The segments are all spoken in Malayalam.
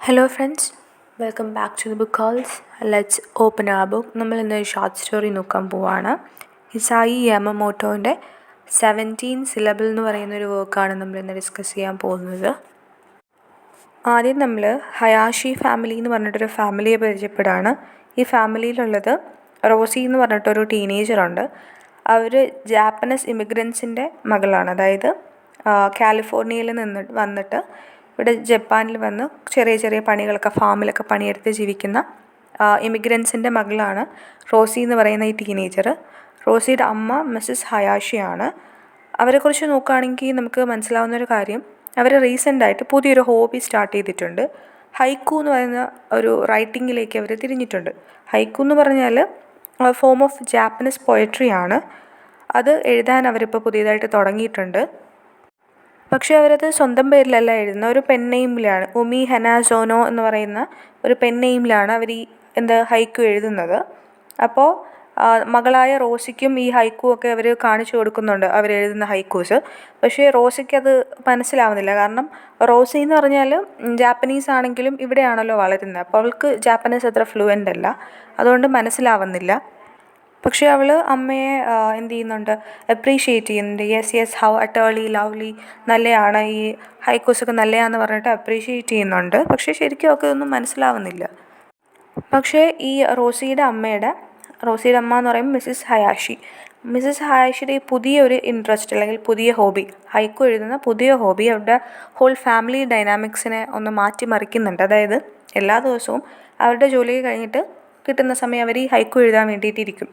Hello friends, welcome back to the book calls. Let's open a book. നമ്മൾ ഇന്നൊരു ഷോർട്ട് സ്റ്റോറി നോക്കാൻ പോവാണ്. ഹിസായി യാമമോട്ടോൻ്റെ 17 സിലബിൾ എന്ന് പറയുന്നൊരു വർക്കാണ് നമ്മൾ ഇന്ന് ഡിസ്കസ് ചെയ്യാൻ പോകുന്നത്. ആദ്യം നമ്മൾ ഹയാഷി ഫാമിലി എന്ന് പറഞ്ഞിട്ടൊരു ഫാമിലിയെ പരിചയപ്പെടുകയാണ്. ഈ ഫാമിലിയിലുള്ളത് റോസി എന്ന് പറഞ്ഞിട്ടൊരു ടീനേജറുണ്ട്. അവർ ജാപ്പനീസ് ഇമിഗ്രൻസിൻ്റെ മകളാണ്. അതായത് കാലിഫോർണിയയിൽ വന്നിട്ട് ഇവിടെ ജപ്പാനിൽ വന്ന് ചെറിയ ചെറിയ പണികളൊക്കെ ഫാമിലൊക്കെ പണിയെടുത്ത് ജീവിക്കുന്ന ഇമിഗ്രൻസിൻ്റെ മകളാണ് റോസി എന്ന് പറയുന്ന ഈ ടീനേജർ. റോസിയുടെ അമ്മ മിസ്സസ് ഹയാഷിയാണ്. അവരെക്കുറിച്ച് നോക്കുകയാണെങ്കിൽ നമുക്ക് മനസ്സിലാവുന്നൊരു കാര്യം, അവർ റീസെൻ്റായിട്ട് പുതിയൊരു ഹോബി സ്റ്റാർട്ട് ചെയ്തിട്ടുണ്ട്. ഹൈക്കു എന്ന് പറയുന്ന ഒരു റൈറ്റിങ്ങിലേക്ക് അവർ തിരിഞ്ഞിട്ടുണ്ട്. ഹൈക്കു എന്ന് പറഞ്ഞാൽ ഫോം ഓഫ് ജാപ്പനീസ് പോയട്രി ആണ്. അത് എഴുതാൻ അവരിപ്പോൾ പുതിയതായിട്ട് തുടങ്ങിയിട്ടുണ്ട്. പക്ഷേ അവരത് സ്വന്തം പേരിലല്ല എഴുതുന്നത്, ഒരു പെൻ നെയിമിലാണ്. ഉമി ഹനാസോനോ എന്ന് പറയുന്ന ഒരു പെൻ നെയിമിലാണ് അവർ ഈ ഹൈക്കു എഴുതുന്നത്. അപ്പോൾ മകളായ റോസിക്കും ഈ ഹൈക്കു ഒക്കെ അവർ കാണിച്ചു കൊടുക്കുന്നുണ്ട്, അവരെഴുതുന്ന ഹൈക്കൂസ്. പക്ഷേ റോസിക്ക് അത് മനസ്സിലാവുന്നില്ല. കാരണം റോസി എന്ന് പറഞ്ഞാൽ ജാപ്പനീസ് ആണെങ്കിലും ഇവിടെയാണല്ലോ വളരുന്നത്. അപ്പോൾ അവൾക്ക് ജാപ്പനീസ് അത്ര ഫ്ലുവൻ്റ് അല്ല, അതുകൊണ്ട് മനസ്സിലാവുന്നില്ല. പക്ഷേ അവൾ അമ്മയെ അപ്രീഷിയേറ്റ് ചെയ്യുന്നുണ്ട്. യെസ് ഹൗ അട്ടേർലി ലവ്ലി, നല്ലതാണ്, ഈ ഹൈക്കോസൊക്കെ നല്ലതാണെന്ന് പറഞ്ഞിട്ട് അപ്രീഷിയേറ്റ് ചെയ്യുന്നുണ്ട്. പക്ഷേ ശരിക്കും ഒക്കെ ഒന്നും മനസ്സിലാവുന്നില്ല. പക്ഷേ ഈ റോസിയുടെ അമ്മ എന്ന് പറയുമ്പോൾ മിസ്സസ് ഹയാഷിയുടെ ഈ പുതിയൊരു ഇൻട്രസ്റ്റ് അല്ലെങ്കിൽ പുതിയ ഹോബി, ഹൈക്കു എഴുതുന്ന പുതിയ ഹോബി അവരുടെ ഹോൾ ഫാമിലി ഡൈനാമിക്സിനെ ഒന്ന് മാറ്റിമറിക്കുന്നുണ്ട്. അതായത് എല്ലാ ദിവസവും അവരുടെ ജോലി കഴിഞ്ഞിട്ട് കിട്ടുന്ന സമയം അവർ ഈ ഹൈക്കു എഴുതാൻ വേണ്ടിയിട്ടിരിക്കും.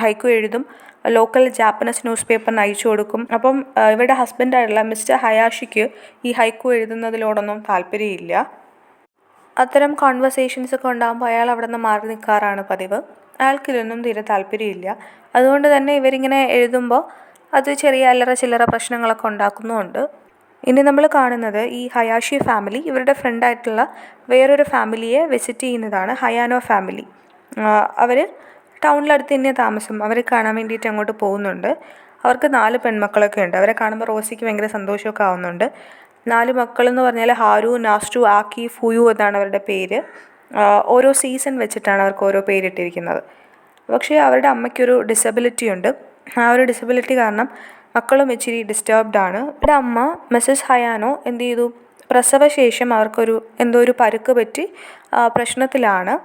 ഹൈക്കു എഴുതും, ലോക്കൽ ജാപ്പനീസ് ന്യൂസ് പേപ്പറിന് അയച്ചു കൊടുക്കും. അപ്പം ഇവരുടെ ഹസ്ബൻഡായിട്ടുള്ള മിസ്റ്റർ ഹയാഷിക്ക് ഈ ഹൈക്കു എഴുതുന്നതിലോടൊന്നും താല്പര്യമില്ല. അത്തരം കോൺവെർസേഷൻസൊക്കെ ഉണ്ടാകുമ്പോൾ അയാൾ അവിടെ നിന്ന് മാറി നിൽക്കാറാണ് പതിവ്. അയാൾക്കിതൊന്നും തീരെ താല്പര്യമില്ല. അതുകൊണ്ട് തന്നെ ഇവരിങ്ങനെ എഴുതുമ്പോൾ അത് ചെറിയ അല്ലറ ചില്ലറ പ്രശ്നങ്ങളൊക്കെ ഉണ്ടാക്കുന്നുമുണ്ട്. ഇനി നമ്മൾ കാണുന്നത് ഈ ഹയാഷി ഫാമിലി ഇവരുടെ ഫ്രണ്ടായിട്ടുള്ള വേറൊരു ഫാമിലിയെ വിസിറ്റ് ചെയ്യുന്നതാണ്, ഹയാനോ ഫാമിലി. അവർ ടൗണിലടുത്ത് തന്നെയാണ് താമസം. അവരെ കാണാൻ വേണ്ടിയിട്ട് അങ്ങോട്ട് പോകുന്നുണ്ട്. അവർക്ക് 4 പെൺമക്കളൊക്കെ ഉണ്ട്. അവരെ കാണുമ്പോൾ റോസിക്ക് ഭയങ്കര സന്തോഷമൊക്കെ ആവുന്നുണ്ട്. 4 മക്കളെന്ന് പറഞ്ഞാൽ ഹാരു, നാസ്റ്റു, ആക്കി, ഫുയു എന്നാണ് അവരുടെ പേര്. ഓരോ സീസൺ വെച്ചിട്ടാണ് അവർക്ക് ഓരോ പേരിട്ടിരിക്കുന്നത്. പക്ഷേ അവരുടെ അമ്മയ്ക്കൊരു ഡിസബിലിറ്റി ഉണ്ട്. ആ ഒരു ഡിസബിലിറ്റി കാരണം മക്കളും ഇച്ചിരി ഡിസ്റ്റർബ്ഡ് ആണ്. ഇവിടെ അമ്മ മിസ്സസ് ഹയാനോ പ്രസവശേഷം അവർക്കൊരു ഒരു പരുക്ക് പറ്റി പ്രശ്നത്തിലാണ്.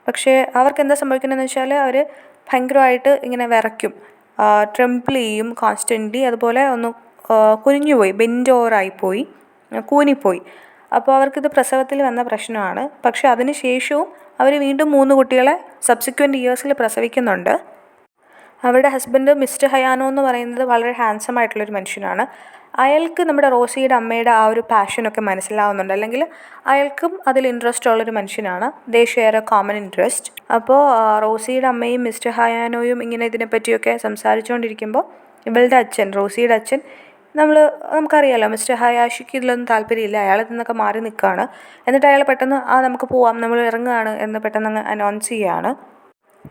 പക്ഷേ അവർക്ക് എന്താ സംഭവിക്കുന്നതെന്ന് വെച്ചാൽ അവർ ഭയങ്കരമായിട്ട് ഇങ്ങനെ വിറയ്ക്കും, ട്രെംപിൾ ചെയ്യും കോൺസ്റ്റൻ്റ്ലി. അതുപോലെ ഒന്ന് കുനിഞ്ഞുപോയി, ബെൻഡ് ഓവറായിപ്പോയി, കൂനിപ്പോയി. അപ്പോൾ അവർക്കിത് പ്രസവത്തിൽ വന്ന പ്രശ്നമാണ്. പക്ഷേ അതിന് ശേഷവും അവർ വീണ്ടും 3 കുട്ടികളെ സബ്സിക്വൻറ്റ് ഇയേഴ്സിൽ പ്രസവിക്കുന്നുണ്ട്. അവരുടെ ഹസ്ബൻഡ് മിസ്റ്റർ ഹയാനോ എന്ന് പറയുന്നത് വളരെ ഹാൻസം ആയിട്ടുള്ളൊരു മനുഷ്യനാണ്. അയാൾക്ക് നമ്മുടെ റോസിയുടെ അമ്മയുടെ ആ ഒരു പാഷനൊക്കെ മനസ്സിലാവുന്നുണ്ട്, അല്ലെങ്കിൽ അയാൾക്കും അതിൽ ഇൻട്രസ്റ്റ് ഉള്ളൊരു മനുഷ്യനാണ്. ദേ ഷെയർ എ കോമൺ ഇൻട്രസ്റ്റ്. അപ്പോൾ റോസിയുടെ അമ്മയും മിസ്റ്റർ ഹയാനോയും ഇങ്ങനെ ഇതിനെപ്പറ്റിയൊക്കെ സംസാരിച്ചുകൊണ്ടിരിക്കുമ്പോൾ ഇവളുടെ അച്ഛൻ, റോസിയുടെ അച്ഛൻ, നമുക്കറിയാലോ മിസ്റ്റർ ഹയാഷിക്ക് ഇതിലൊന്നും താല്പര്യമില്ല, അയാൾ ഇതിന്നൊക്കെ മാറി നിൽക്കുകയാണ്. എന്നിട്ട് അയാൾ പെട്ടെന്ന് നമുക്ക് പോവാം, നമ്മൾ ഇറങ്ങുകയാണ് എന്ന് പെട്ടെന്ന് അനൗൺസ് ചെയ്യുകയാണ്.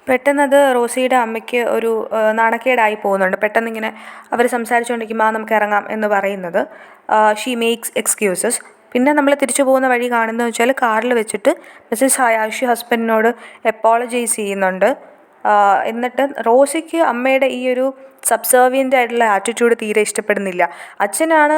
പെട്ടെന്നത് റോസിയുടെ അമ്മയ്ക്ക് ഒരു നാണക്കേടായി പോകുന്നുണ്ട്. പെട്ടെന്നിങ്ങനെ അവർ സംസാരിച്ചുകൊണ്ടിരിക്കുമ്പോൾ നമുക്ക് ഇറങ്ങാം എന്ന് പറയുന്നത്. She makes excuses. പിന്നെ നമ്മൾ തിരിച്ചു പോകുന്ന വഴി കാണുന്നത് വെച്ചാൽ കാറിൽ വെച്ചിട്ട് മിസ്സസ് ഹയാഷി ഹസ്ബൻഡിനോട് അപ്പോളജൈസ് ചെയ്യുന്നുണ്ട്. എന്നിട്ട് റോസിക്ക് അമ്മയുടെ ഈ ഒരു സബ്സർവിയൻ്റ് ആയിട്ടുള്ള ആറ്റിറ്റ്യൂഡ് തീരെ ഇഷ്ടപ്പെടുന്നില്ല. അച്ഛനാണ്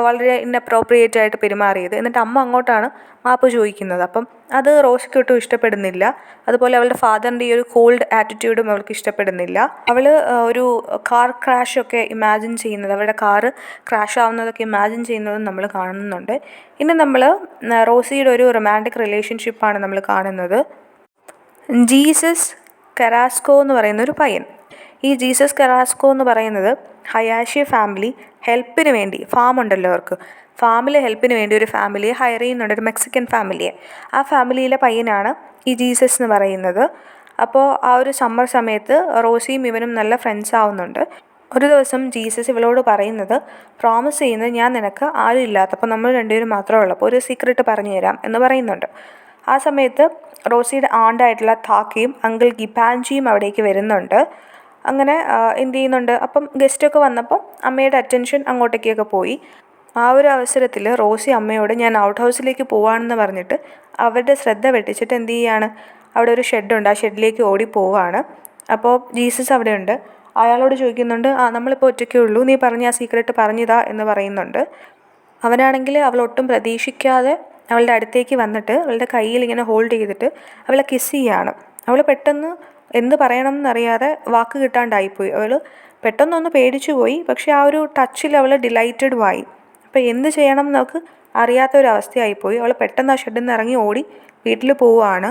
വളരെ ഇൻഅപ്രോപ്രിയേറ്റ് ആയിട്ട് പെരുമാറിയത്. എന്നിട്ട് അമ്മ അങ്ങോട്ടാണ് മാപ്പ് ചോദിക്കുന്നത്. അപ്പം അത് റോസിക്ക് ഒട്ടും ഇഷ്ടപ്പെടുന്നില്ല. അതുപോലെ അവളുടെ ഫാദറിൻ്റെ ഈ ഒരു കോൾഡ് ആറ്റിറ്റ്യൂഡും അവൾക്ക് ഇഷ്ടപ്പെടുന്നില്ല. അവൾ ഒരു കാർ ക്രാഷൊക്കെ ഇമാജിൻ ചെയ്യുന്നത്, അവരുടെ കാറ് ക്രാഷ് ആവുന്നതൊക്കെ ഇമാജിൻ ചെയ്യുന്നതും നമ്മൾ കാണുന്നുണ്ട്. ഇനി നമ്മൾ റോസിയുടെ ഒരു റൊമാൻറ്റിക് റിലേഷൻഷിപ്പാണ് നമ്മൾ കാണുന്നത്. ജീസസ് കെറാസ്കോ എന്ന് പറയുന്ന ഒരു പയ്യൻ. ഈ ജീസസ് കെറാസ്കോ എന്ന് പറയുന്നത് ഹയാഷി ഫാമിലി ഹെൽപ്പിന് വേണ്ടി, ഫാമുണ്ടല്ലോ അവർക്ക്, ഫാമിൽ ഹെൽപ്പിന് വേണ്ടി ഒരു ഫാമിലിയെ ഹയർ ചെയ്യുന്നുണ്ട്, ഒരു മെക്സിക്കൻ ഫാമിലിയെ. ആ ഫാമിലിയിലെ പയ്യനാണ് ഈ ജീസസ് എന്ന് പറയുന്നത്. അപ്പോൾ ആ ഒരു സമ്മർ സമയത്ത് റോസിയും ഇവനും നല്ല ഫ്രണ്ട്സ് ആവുന്നുണ്ട്. ഒരു ദിവസം ജീസസ് ഇവളോട് പ്രോമിസ് ചെയ്യുന്നത്, ഞാൻ നിനക്ക് ആരും ഇല്ലാത്തപ്പോൾ നമ്മൾ 2 പേരും മാത്രമേ ഉള്ളൂ, അപ്പോൾ ഒരു സീക്രട്ട് പറഞ്ഞു തരാം എന്ന് പറയുന്നുണ്ട്. ആ സമയത്ത് റോസിയുടെ ആണ്ടായിട്ടുള്ള താക്കയും അങ്കിൾ ഗിപ്പാൻജിയും അവിടേക്ക് വരുന്നുണ്ട്. അങ്ങനെ അപ്പം ഗസ്റ്റൊക്കെ വന്നപ്പോൾ അമ്മയുടെ അറ്റൻഷൻ അങ്ങോട്ടേക്കൊക്കെ പോയി. ആ ഒരു അവസരത്തിൽ റോസി അമ്മയോട് ഞാൻ ഔട്ട് ഹൗസിലേക്ക് പോവാണെന്ന് പറഞ്ഞിട്ട് അവരുടെ ശ്രദ്ധ വെട്ടിച്ചിട്ട് എന്ത് ചെയ്യുകയാണ്, അവിടെ ഒരു ഷെഡുണ്ട്, ആ ഷെഡിലേക്ക് ഓടി പോവുകയാണ്. അപ്പോൾ ജീസസ് അവിടെ ഉണ്ട്. അയാളോട് ചോദിക്കുന്നുണ്ട്, നമ്മളിപ്പോൾ ഒറ്റയ്ക്കേ ഉള്ളൂ, നീ പറഞ്ഞ ആ സീക്രട്ട് പറഞ്ഞതാ എന്ന് പറയുന്നുണ്ട്. അവനാണെങ്കിൽ അവളൊട്ടും പ്രതീക്ഷിക്കാതെ അവളുടെ അടുത്തേക്ക് വന്നിട്ട് അവളുടെ കയ്യിൽ ഇങ്ങനെ ഹോൾഡ് ചെയ്തിട്ട് അവളെ കിസ് ചെയ്യുകയാണ്. അവൾ പെട്ടെന്ന് എന്ത് പറയണം എന്നറിയാതെ വാക്ക് കിട്ടാണ്ടായിപ്പോയി. അവൾ പെട്ടെന്നൊന്ന് പേടിച്ചു പോയി. പക്ഷേ ആ ഒരു ടച്ചിൽ അവൾ ഡിലൈറ്റഡുമായി. അപ്പോൾ എന്ത് ചെയ്യണം എന്നവൾക്ക് അറിയാത്തൊരവസ്ഥയായിപ്പോയി. അവൾ പെട്ടെന്ന് ആ ഷെഡിൽ നിന്ന് ഇറങ്ങി ഓടി വീട്ടിൽ പോവുകയാണ്.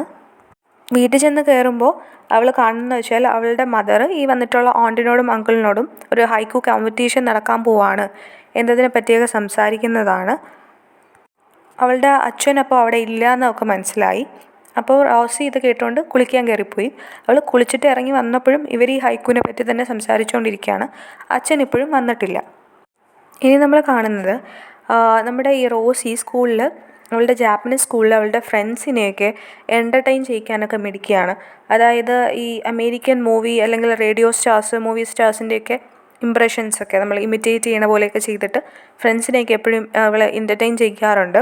വീട്ടിൽ ചെന്ന് കയറുമ്പോൾ അവൾ കാണുന്നതെന്ന് വെച്ചാൽ അവളുടെ മദർ ഈ വന്നിട്ടുള്ള ആൻറ്റിനോടും അങ്കിളിനോടും ഒരു ഹൈക്കു കോമ്പറ്റീഷൻ നടക്കാൻ പോവാണ് എന്നതിനെ പറ്റിയൊക്കെ സംസാരിക്കുന്നതാണ്. അവളുടെ അച്ഛനപ്പോൾ അവിടെ ഇല്ല എന്നൊക്കെ മനസ്സിലായി. അപ്പോൾ റോസി ഇത് കേട്ടുകൊണ്ട് കുളിക്കാൻ കയറിപ്പോയി. അവൾ കുളിച്ചിട്ട് ഇറങ്ങി വന്നപ്പോഴും ഇവർ ഈ ഹൈക്കുവിനെ പറ്റി തന്നെ സംസാരിച്ചുകൊണ്ടിരിക്കുകയാണ്. അച്ഛൻ ഇപ്പോഴും വന്നിട്ടില്ല. ഇനി നമ്മൾ കാണുന്നത് നമ്മുടെ ഈ റോസി സ്കൂളിൽ, അവളുടെ ജാപ്പനീസ് സ്കൂളിൽ അവളുടെ ഫ്രണ്ട്സിനെയൊക്കെ എൻ്റർടൈൻ ചെയ്യിക്കാനൊക്കെ മിടിക്കുകയാണ്. അതായത് ഈ അമേരിക്കൻ മൂവി അല്ലെങ്കിൽ റേഡിയോ സ്റ്റാർസ്, മൂവി സ്റ്റാർസിൻ്റെയൊക്കെ ഇംപ്രഷൻസൊക്കെ നമ്മൾ ഇമിറ്റേറ്റ് ചെയ്യണ പോലെയൊക്കെ ചെയ്തിട്ട് ഫ്രണ്ട്സിനെയൊക്കെ എപ്പോഴും അവളെ എൻ്റർടൈൻ ചെയ്യിക്കാറുണ്ട്.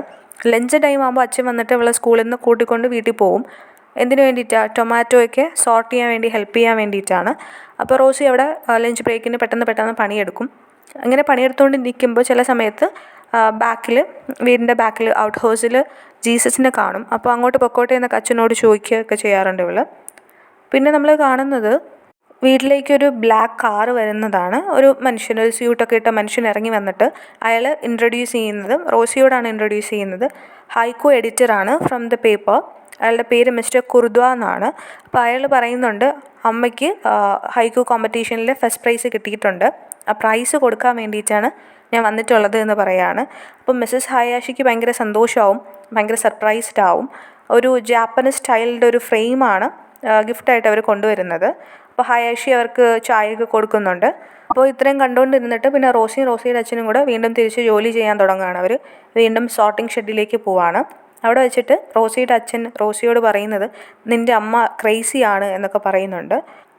ലഞ്ച് ടൈം ആകുമ്പോൾ അച്ഛൻ വന്നിട്ട് അവളെ സ്കൂളിൽ നിന്ന് കൂട്ടിക്കൊണ്ട് വീട്ടിൽ പോവും. എന്തിനു വേണ്ടിയിട്ടാണ്? ടൊമാറ്റോയൊക്കെ സോർട്ട് ചെയ്യാൻ വേണ്ടി, ഹെൽപ്പ് ചെയ്യാൻ വേണ്ടിയിട്ടാണ്. അപ്പോൾ റോസി അവിടെ ലഞ്ച് ബ്രേക്കിന് പെട്ടെന്ന് പണിയെടുക്കും. അങ്ങനെ പണിയെടുത്തുകൊണ്ട് നിൽക്കുമ്പോൾ ചില സമയത്ത് വീടിൻ്റെ ബാക്കിൽ ഔട്ട് ഹൗസിൽ ജീസസിനെ കാണും. അപ്പോൾ അങ്ങോട്ട് പൊക്കോട്ടെ എന്നൊക്കെ അച്ഛനോട് ചോദിക്കുകയൊക്കെ ചെയ്യാറുണ്ട് ഇവൾ. പിന്നെ നമ്മൾ കാണുന്നത് വീട്ടിലേക്കൊരു ബ്ലാക്ക് കാറ് വരുന്നതാണ്. ഒരു മനുഷ്യൻ, ഒരു സ്യൂട്ടൊക്കെ ഇട്ട മനുഷ്യൻ ഇറങ്ങി വന്നിട്ട് അയാൾ ഇൻട്രൊഡ്യൂസ് ചെയ്യുന്നത്, റോസിയോടാണ് ഇൻട്രൊഡ്യൂസ് ചെയ്യുന്നത്, ഹൈക്കു എഡിറ്ററാണ് ഫ്രം ദ പേപ്പർ. അയാളുടെ പേര് മിസ്റ്റർ കുർദ്വ എന്നാണ്. അപ്പോൾ അയാൾ പറയുന്നുണ്ട്, അമ്മയ്ക്ക് ഹൈക്കു കോമ്പറ്റീഷനിൽ ഫസ്റ്റ് പ്രൈസ് കിട്ടിയിട്ടുണ്ട്, ആ പ്രൈസ് കൊടുക്കാൻ വേണ്ടിയിട്ടാണ് ഞാൻ വന്നിട്ടുള്ളത് എന്ന് പറയുകയാണ്. അപ്പം മിസ്സസ് ഹയാഷിക്ക് ഭയങ്കര സന്തോഷമാവും, ഭയങ്കര സർപ്രൈസ്ഡ് ആവും. ഒരു ജാപ്പനീസ് സ്റ്റൈലിൻ്റെ ഒരു ഫ്രെയിമാണ് ഗിഫ്റ്റായിട്ട് അവർ കൊണ്ടുവരുന്നത്. അപ്പോൾ ഹയാഷി അവർക്ക് ചായയൊക്കെ കൊടുക്കുന്നുണ്ട്. അപ്പോൾ ഇത്രയും കണ്ടുകൊണ്ടിരുന്നിട്ട് പിന്നെ റോസിയുടെ അച്ഛനും കൂടെ വീണ്ടും തിരിച്ച് ജോലി ചെയ്യാൻ തുടങ്ങുകയാണ്. അവർ വീണ്ടും സോർട്ടിംഗ് ഷെഡിലേക്ക് പോവാണ്. അവിടെ വെച്ചിട്ട് റോസിയുടെ അച്ഛൻ റോസിയോട് പറയുന്നത്, നിൻ്റെ അമ്മ ക്രേസിയാണ് എന്നൊക്കെ പറയുന്നുണ്ട്.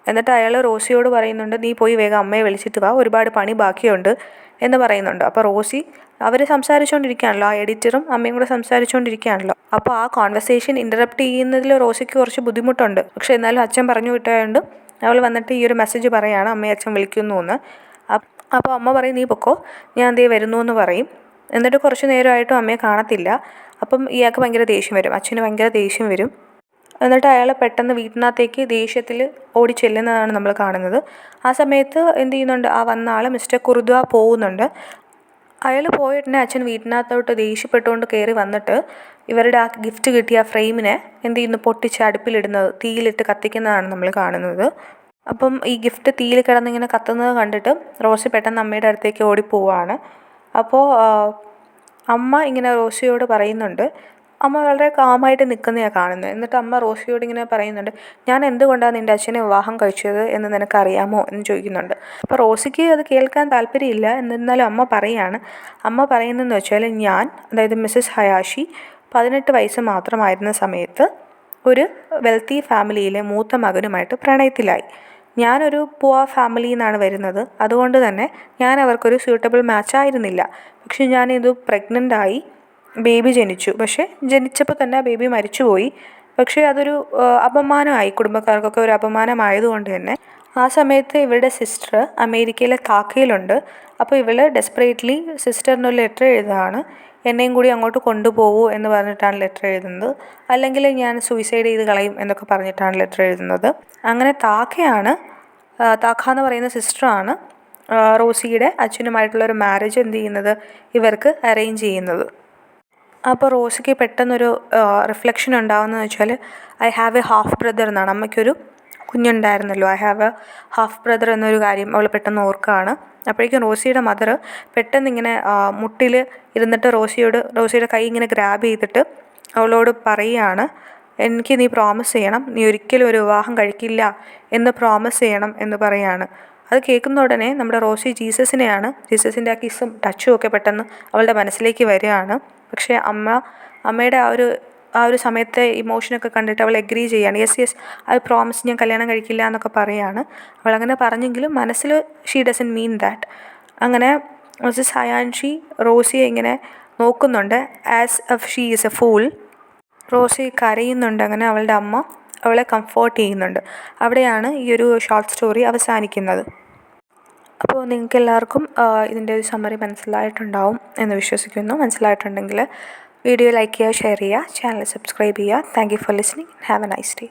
എന്നിട്ട് അയാൾ റോസിയോട് പറയുന്നുണ്ട്, നീ പോയി വേഗം അമ്മയെ വിളിച്ചിട്ട് വാ, ഒരുപാട് പണി ബാക്കിയുണ്ട് എന്ന് പറയുന്നുണ്ട്. അപ്പോൾ റോസി, അവർ സംസാരിച്ചുകൊണ്ടിരിക്കുകയാണല്ലോ, ആ എഡിറ്ററും അമ്മയും കൂടെ സംസാരിച്ചുകൊണ്ടിരിക്കുകയാണല്ലോ. അപ്പോൾ ആ കോൺവെർസേഷൻ ഇൻ്ററപ്റ്റ് ചെയ്യുന്നതിൽ റോസിക്ക് കുറച്ച് ബുദ്ധിമുട്ടുണ്ട്. പക്ഷേ എന്നാലും അച്ഛൻ പറഞ്ഞു വിട്ടതുകൊണ്ട് അവൾ വന്നിട്ട് ഈ ഒരു മെസ്സേജ് പറയുകയാണ്, അമ്മയെ അച്ഛൻ വിളിക്കുന്നു എന്ന്. അപ്പോൾ അമ്മ പറയും, നീ പൊക്കോ, ഞാൻ ദേ വരുന്നു എന്ന് പറയും. എന്നിട്ട് കുറച്ച് നേരമായിട്ടും അമ്മയെ കാണത്തില്ല. അപ്പം ഇയാൾക്ക് ഭയങ്കര ദേഷ്യം വരും, അച്ഛന് ഭയങ്കര ദേഷ്യം വരും. എന്നിട്ട് അയാൾ പെട്ടെന്ന് വീട്ടിനകത്തേക്ക് ദേഷ്യത്തിൽ ഓടി ചെല്ലുന്നതാണ് നമ്മൾ കാണുന്നത്. ആ സമയത്ത് എന്ത് ചെയ്യുന്നുണ്ട്, ആ വന്ന ആൾ മിസ്റ്റർ കുർദ്വ പോകുന്നുണ്ട്. അയാൾ പോയിട്ടുണ്ടെങ്കിൽ അച്ഛൻ വീട്ടിനകത്തോട്ട് ദേഷ്യപ്പെട്ടുകൊണ്ട് കയറി വന്നിട്ട് ഇവരുടെ ആ ഗിഫ്റ്റ് കിട്ടിയ ഫ്രെയിമിനെ എന്ത് ചെയ്യുന്നു, പൊട്ടിച്ച് അടുപ്പിലിടുന്നത്, തീയിലിട്ട് കത്തിക്കുന്നതാണ് നമ്മൾ കാണുന്നത്. അപ്പം ഈ ഗിഫ്റ്റ് തീയിൽ കിടന്നിങ്ങനെ കത്തുന്നത് കണ്ടിട്ട് റോസി പെട്ടെന്ന് അമ്മയുടെ അടുത്തേക്ക് ഓടിപ്പോവാണ്. അപ്പോൾ അമ്മ ഇങ്ങനെ റോസിയോട് പറയുന്നുണ്ട്, അമ്മ വളരെ കാമായിട്ട് നിൽക്കുന്നതാണ് കാണുന്നത്. എന്നിട്ട് അമ്മ റോസിയോട് ഇങ്ങനെ പറയുന്നുണ്ട്, ഞാൻ എന്തുകൊണ്ടാണ് നിൻ്റെ അച്ഛനെ വിവാഹം കഴിച്ചത് എന്ന് നിനക്കറിയാമോ എന്ന് ചോദിക്കുന്നുണ്ട്. അപ്പോൾ റോസിക്ക് അത് കേൾക്കാൻ താല്പര്യമില്ല. എന്നിരുന്നാലും അമ്മ പറയുന്നതെന്ന് വെച്ചാൽ, അതായത് മിസ്സസ് ഹയാഷി 18 വയസ്സ് മാത്രമായിരുന്ന സമയത്ത് ഒരു വെൽത്തി ഫാമിലിയിലെ മൂത്ത മകനുമായിട്ട് പ്രണയത്തിലായി. ഞാനൊരു പുവർ ഫാമിലിയിൽ നിന്നാണ് വരുന്നത്, അതുകൊണ്ട് തന്നെ ഞാൻ അവർക്കൊരു സ്യൂട്ടബിൾ മാച്ചായിരുന്നില്ല. പക്ഷെ ഞാനിത് പ്രഗ്നൻ്റായി, ബേബി ജനിച്ചു. പക്ഷേ ജനിച്ചപ്പോൾ തന്നെ ആ ബേബി മരിച്ചുപോയി. പക്ഷേ അതൊരു അപമാനമായി, കുടുംബക്കാർക്കൊക്കെ ഒരു അപമാനമായതുകൊണ്ട് തന്നെ ആ സമയത്ത് ഇവളുടെ സിസ്റ്റർ അമേരിക്കയിലെ താക്കയിലുണ്ട്. അപ്പോൾ ഇവൾ ഡെസ്പറേറ്റ്ലി സിസ്റ്ററിനൊരു ലെറ്റർ എഴുതുകയാണ്, എന്നെയും കൂടി അങ്ങോട്ട് കൊണ്ടുപോകൂ എന്ന് പറഞ്ഞിട്ടാണ് ലെറ്റർ എഴുതുന്നത്, അല്ലെങ്കിൽ ഞാൻ സൂയിസൈഡ് ചെയ്ത് കളയും എന്നൊക്കെ പറഞ്ഞിട്ടാണ് ലെറ്റർ എഴുതുന്നത്. അങ്ങനെ താക്ക എന്ന് പറയുന്ന സിസ്റ്ററാണ് റോസിയുടെ അച്ഛനുമായിട്ടുള്ളൊരു മാരേജ് എന്ത് ചെയ്യുന്നത്, ഇവർക്ക് അറേഞ്ച് ചെയ്യുന്നത്. അപ്പോൾ റോസിക്ക് പെട്ടെന്നൊരു റിഫ്ലക്ഷൻ ഉണ്ടാകുന്നതെന്ന് വെച്ചാൽ, I have a half brother എന്നാണ്. അമ്മയ്ക്കൊരു കുഞ്ഞുണ്ടായിരുന്നല്ലോ, I have a half brother എന്നൊരു കാര്യം അവൾ പെട്ടെന്ന് ഓർക്കുകയാണ്. അപ്പോഴേക്കും റോസിയുടെ മദർ പെട്ടെന്നിങ്ങനെ മുട്ടിൽ ഇരുന്നിട്ട് റോസിയുടെ കൈ ഇങ്ങനെ ഗ്രാബ് ചെയ്തിട്ട് അവളോട് പറയുകയാണ്, എനിക്ക് നീ പ്രോമിസ് ചെയ്യണം, നീ ഒരിക്കലും ഒരു വിവാഹം കഴിക്കില്ല എന്ന് പ്രോമിസ് ചെയ്യണം എന്ന് പറയുകയാണ്. അത് കേൾക്കുന്ന ഉടനെ നമ്മുടെ റോസി ജീസസിൻ്റെ ആ കിസ്സും ടച്ചും ഒക്കെ പെട്ടെന്ന് അവളുടെ മനസ്സിലേക്ക് വരികയാണ്. പക്ഷേ അമ്മയുടെ ആ ഒരു സമയത്തെ ഇമോഷനൊക്കെ കണ്ടിട്ട് അവൾ എഗ്രി ചെയ്യുകയാണ്. യെസ് ഐ പ്രോമിസ്, ഞാൻ കല്യാണം കഴിക്കില്ല എന്നൊക്കെ പറയുകയാണ്. അവളങ്ങനെ പറഞ്ഞെങ്കിലും മനസ്സിൽ ഷീ ഡസൻറ്റ് മീൻ ദാറ്റ്. അങ്ങനെ മിസ്സസ് ഹയാൻഷി റോസിയെ ഇങ്ങനെ നോക്കുന്നുണ്ട്. As if she is a fool. Rosie കരയുന്നുണ്ട്. അങ്ങനെ അവളുടെ അമ്മ അവളെ കംഫോർട്ട് ചെയ്യുന്നുണ്ട്. അവിടെയാണ് ഈ ഒരു ഷോർട്ട് സ്റ്റോറി അവസാനിക്കുന്നത്. അപ്പോൾ നിങ്ങൾക്ക് എല്ലാവർക്കും ഇതിൻ്റെ ഒരു സമ്മറി മനസ്സിലായിട്ടുണ്ടാവും എന്ന് വിശ്വസിക്കുന്നു. മനസ്സിലായിട്ടുണ്ടെങ്കിൽ വീഡിയോ ലൈക്ക് ചെയ്യുക, ഷെയർ ചെയ്യുക, ചാനൽ സബ്സ്ക്രൈബ് ചെയ്യുക. Thank you for listening. Have A nice day.